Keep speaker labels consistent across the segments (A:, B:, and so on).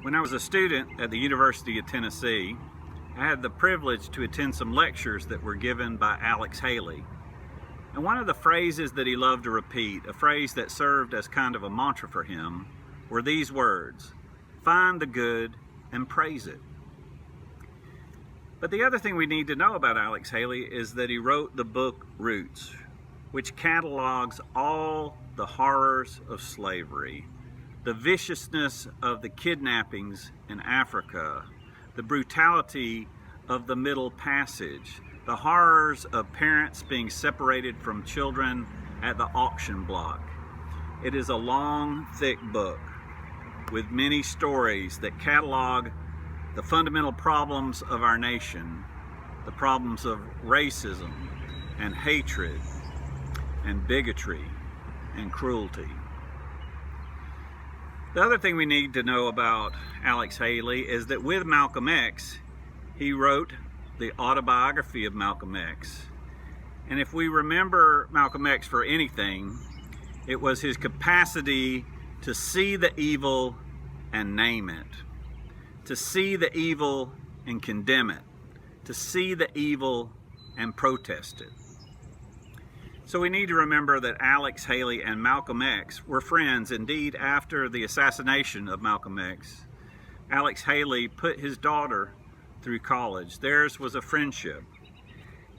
A: When I was a student at the University of Tennessee, I had the privilege to attend some lectures that were given by Alex Haley. And one of the phrases that he loved to repeat, a phrase that served as kind of a mantra for him, were these words: find the good and praise it. But the other thing we need to know about Alex Haley is that he wrote the book Roots, which catalogs all the horrors of slavery, the viciousness of the kidnappings in Africa, the brutality of the Middle Passage, the horrors of parents being separated from children at the auction block. It is a long, thick book with many stories that catalog the fundamental problems of our nation, the problems of racism and hatred and bigotry and cruelty. The other thing we need to know about Alex Haley is that with Malcolm X, he wrote the autobiography of Malcolm X. And if we remember Malcolm X for anything, it was his capacity to see the evil and name it, to see the evil and condemn it, to see the evil and protest it. So we need to remember that Alex Haley and Malcolm X were friends. Indeed, after the assassination of Malcolm X, Alex Haley put his daughter through college. Theirs was a friendship.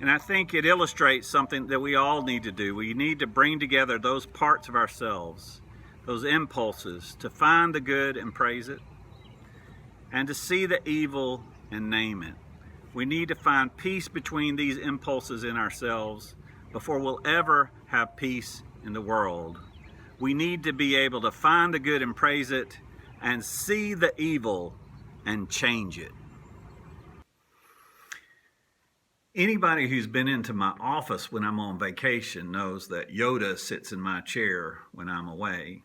A: And I think it illustrates something that we all need to do. We need to bring together those parts of ourselves, those impulses, to find the good and praise it, and to see the evil and name it. We need to find peace between these impulses in ourselves before we'll ever have peace in the world. We need to be able to find the good and praise it, and see the evil and change it. Anybody who's been into my office when I'm on vacation knows that Yoda sits in my chair when I'm away.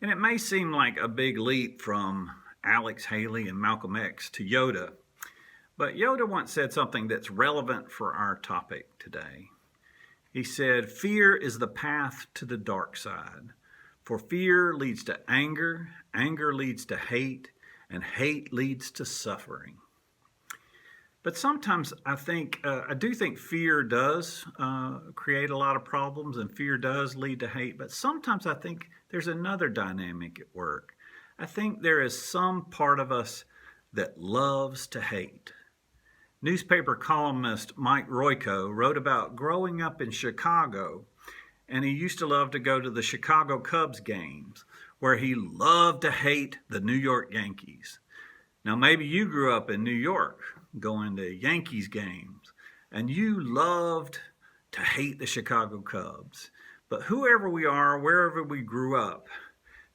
A: And it may seem like a big leap from Alex Haley and Malcolm X to Yoda, but Yoda once said something that's relevant for our topic today. He said, "Fear is the path to the dark side, for fear leads to anger, anger leads to hate, and hate leads to suffering." But sometimes I do think fear does create a lot of problems, and fear does lead to hate. But sometimes I think there's another dynamic at work. I think there is some part of us that loves to hate. Newspaper columnist Mike Royko wrote about growing up in Chicago, and he used to love to go to the Chicago Cubs games, where he loved to hate the New York Yankees. Now, maybe you grew up in New York going to Yankees games, and you loved to hate the Chicago Cubs. But whoever we are, wherever we grew up,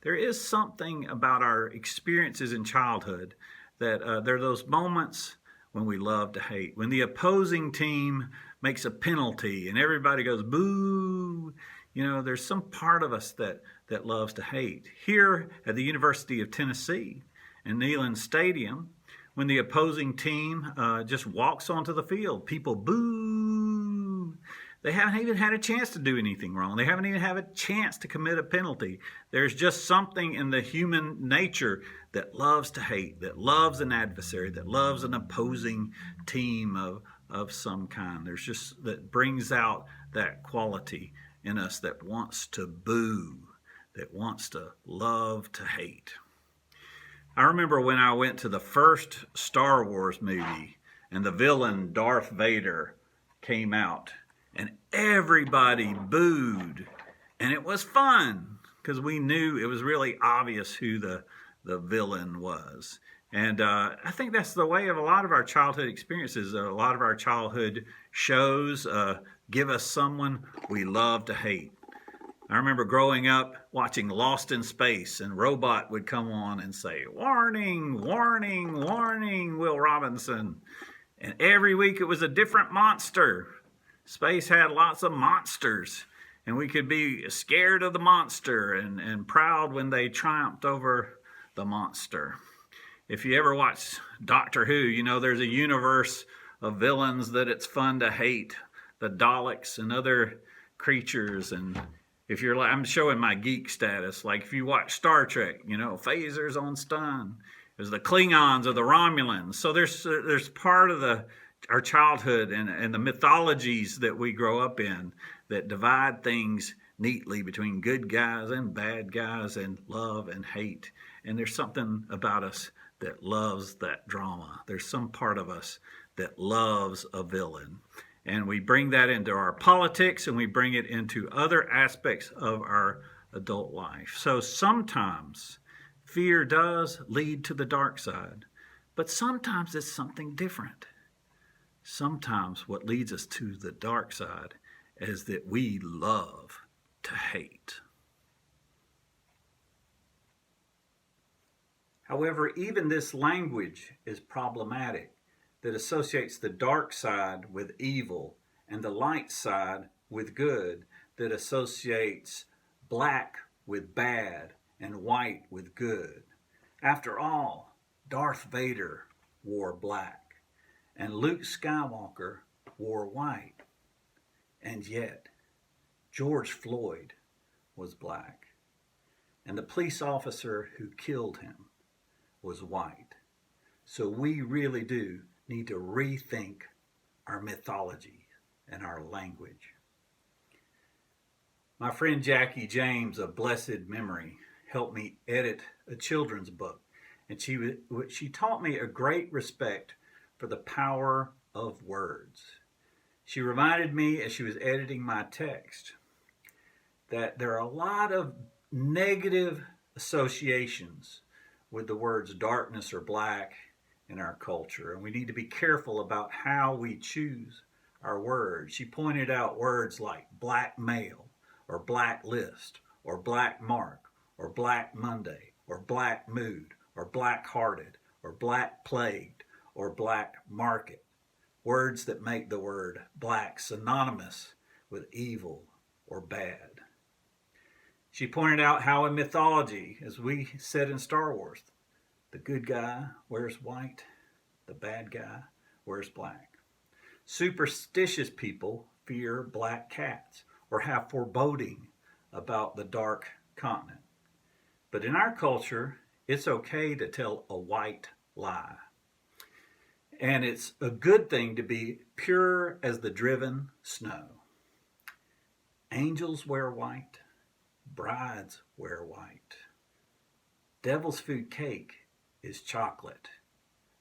A: there is something about our experiences in childhood that there are those moments when we love to hate. When the opposing team makes a penalty and everybody goes, boo, there's some part of us that loves to hate. Here at the University of Tennessee, in Neyland Stadium, when the opposing team just walks onto the field, people boo. They haven't even had a chance to do anything wrong. They haven't even had a chance to commit a penalty. There's just something in the human nature that loves to hate, that loves an adversary, that loves an opposing team of some kind. There's just, that brings out that quality in us that wants to boo, that wants to love to hate. I remember when I went to the first Star Wars movie and the villain Darth Vader came out, and everybody booed, and it was fun because we knew it was really obvious who the villain was. And I think that's the way of a lot of our childhood experiences. A lot of our childhood shows give us someone we love to hate. I remember growing up watching Lost in Space, and Robot would come on and say, "Warning, warning, warning, Will Robinson." And every week it was a different monster. Space had lots of monsters, and we could be scared of the monster and proud when they triumphed over the monster. If you ever watch Doctor Who, there's a universe of villains that it's fun to hate, the Daleks and other creatures. And if you're like, I'm showing my geek status, like if you watch Star Trek, phasers on stun. There's the Klingons or the Romulans. So there's part of our childhood and the mythologies that we grow up in that divide things neatly between good guys and bad guys and love and hate. And there's something about us that loves that drama. There's some part of us that loves a villain. And we bring that into our politics and we bring it into other aspects of our adult life. So sometimes fear does lead to the dark side, but sometimes it's something different. Sometimes what leads us to the dark side is that we love to hate. However, even this language is problematic that associates the dark side with evil and the light side with good, that associates black with bad and white with good. After all, Darth Vader wore black and Luke Skywalker wore white. And yet, George Floyd was black, and the police officer who killed him was white. So we really do need to rethink our mythology and our language. My friend Jackie James of blessed memory helped me edit a children's book, and she taught me a great respect for the power of words. She reminded me as she was editing my text that there are a lot of negative associations with the words darkness or black in our culture, and we need to be careful about how we choose our words. She pointed out words like blackmail or blacklist or black mark or black Monday or black mood or black-hearted or black plagued or black market, words that make the word black synonymous with evil or bad. She pointed out how in mythology, as we said in Star Wars, the good guy wears white, the bad guy wears black. Superstitious people fear black cats or have foreboding about the dark continent. But in our culture, it's okay to tell a white lie. And it's a good thing to be pure as the driven snow. Angels wear white. Brides wear white. Devil's food cake is chocolate.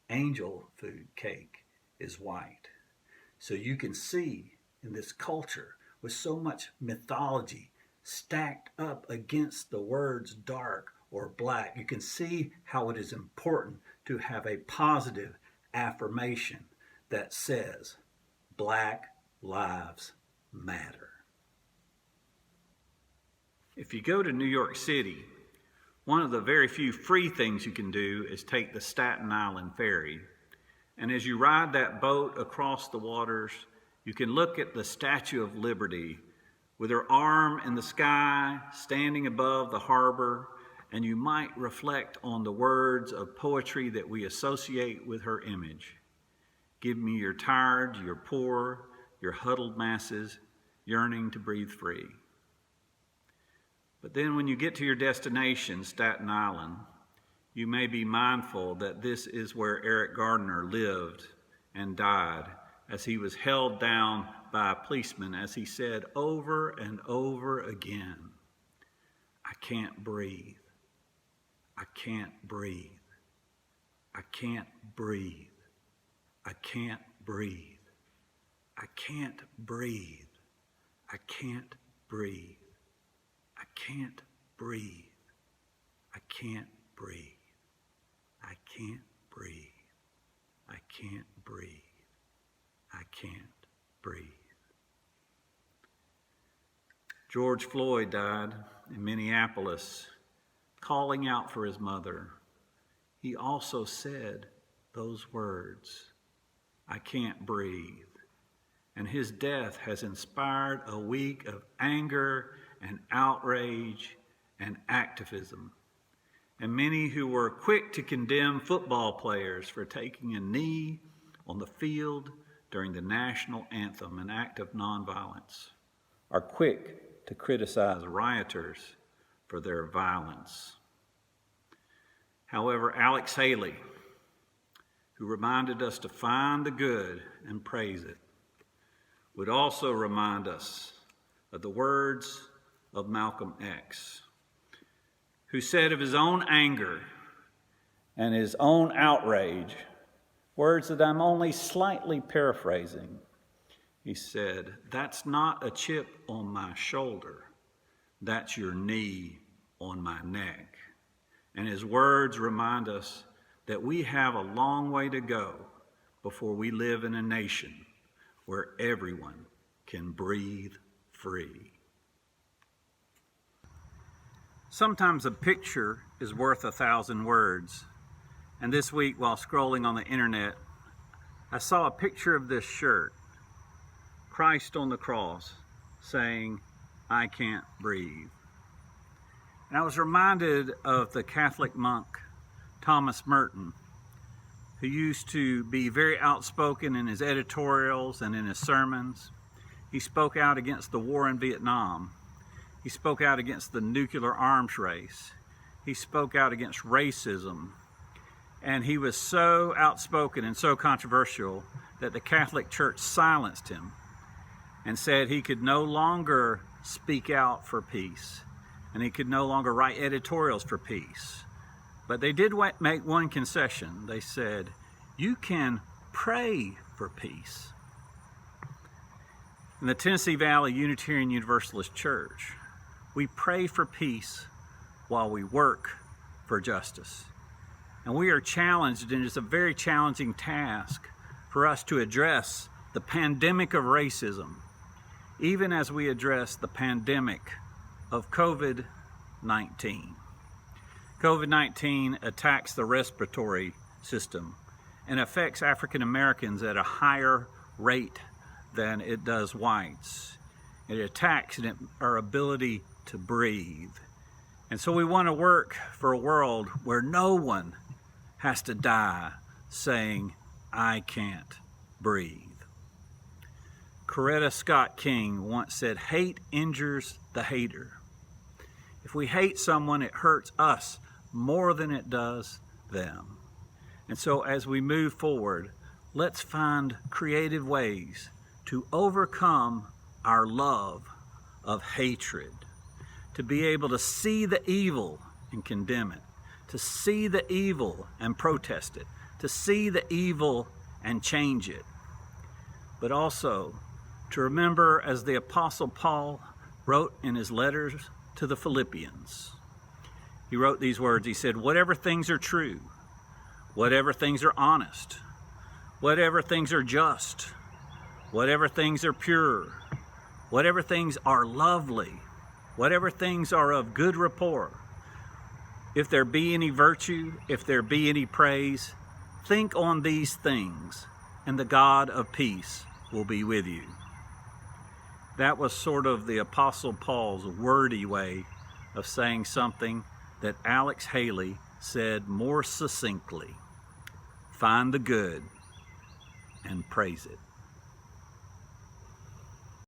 A: Angel food cake is white. So you can see in this culture with so much mythology stacked up against the words dark or black, you can see how it is important to have a positive affirmation that says Black Lives Matter. If you go to New York City, one of the very few free things you can do is take the Staten Island ferry. And as you ride that boat across the waters, you can look at the Statue of Liberty with her arm in the sky, standing above the harbor, and you might reflect on the words of poetry that we associate with her image. Give me your tired, your poor, your huddled masses, yearning to breathe free. But then when you get to your destination, Staten Island, you may be mindful that this is where Eric Gardner lived and died as he was held down by a policeman as he said over and over again, I can't breathe. I can't breathe. I can't breathe. I can't breathe. I can't breathe. I can't breathe. I can't breathe. I can't breathe. I can't breathe. I can't breathe. I can't breathe. George Floyd died in Minneapolis, calling out for his mother. He also said those words, I can't breathe. And his death has inspired a week of anger and outrage and activism. And many who were quick to condemn football players for taking a knee on the field during the national anthem, an act of nonviolence, are quick to criticize rioters for their violence. However, Alex Haley, who reminded us to find the good and praise it, would also remind us of the words of Malcolm X, who said of his own anger and his own outrage, words that I'm only slightly paraphrasing. He said, "That's not a chip on my shoulder, that's your knee on my neck." And his words remind us that we have a long way to go before we live in a nation where everyone can breathe free. Sometimes a picture is worth 1,000 words. And this week, while scrolling on the internet, I saw a picture of this shirt, Christ on the cross, saying, "I can't breathe." And I was reminded of the Catholic monk, Thomas Merton, who used to be very outspoken in his editorials and in his sermons. He spoke out against the war in Vietnam. He spoke out against the nuclear arms race. He spoke out against racism. And he was so outspoken and so controversial that the Catholic Church silenced him and said he could no longer speak out for peace and he could no longer write editorials for peace. But they did make one concession. They said, "You can pray for peace." In the Tennessee Valley Unitarian Universalist Church, we pray for peace while we work for justice. And we are challenged, and it's a very challenging task for us to address the pandemic of racism, even as we address the pandemic of COVID-19. COVID-19 attacks the respiratory system and affects African Americans at a higher rate than it does whites. It attacks our ability to breathe. And so we want to work for a world where no one has to die saying, "I can't breathe." Coretta Scott King once said, "Hate injures the hater." If we hate someone, it hurts us more than it does them. And so as we move forward, let's find creative ways to overcome our love of hatred, to be able to see the evil and condemn it, to see the evil and protest it, to see the evil and change it, but also to remember, as the Apostle Paul wrote in his letters to the Philippians. He wrote these words. He said, "Whatever things are true, whatever things are honest, whatever things are just, whatever things are pure, whatever things are lovely, whatever things are of good rapport, if there be any virtue, if there be any praise, think on these things, and the God of peace will be with you." That was sort of the Apostle Paul's wordy way of saying something that Alex Haley said more succinctly: find the good and praise it.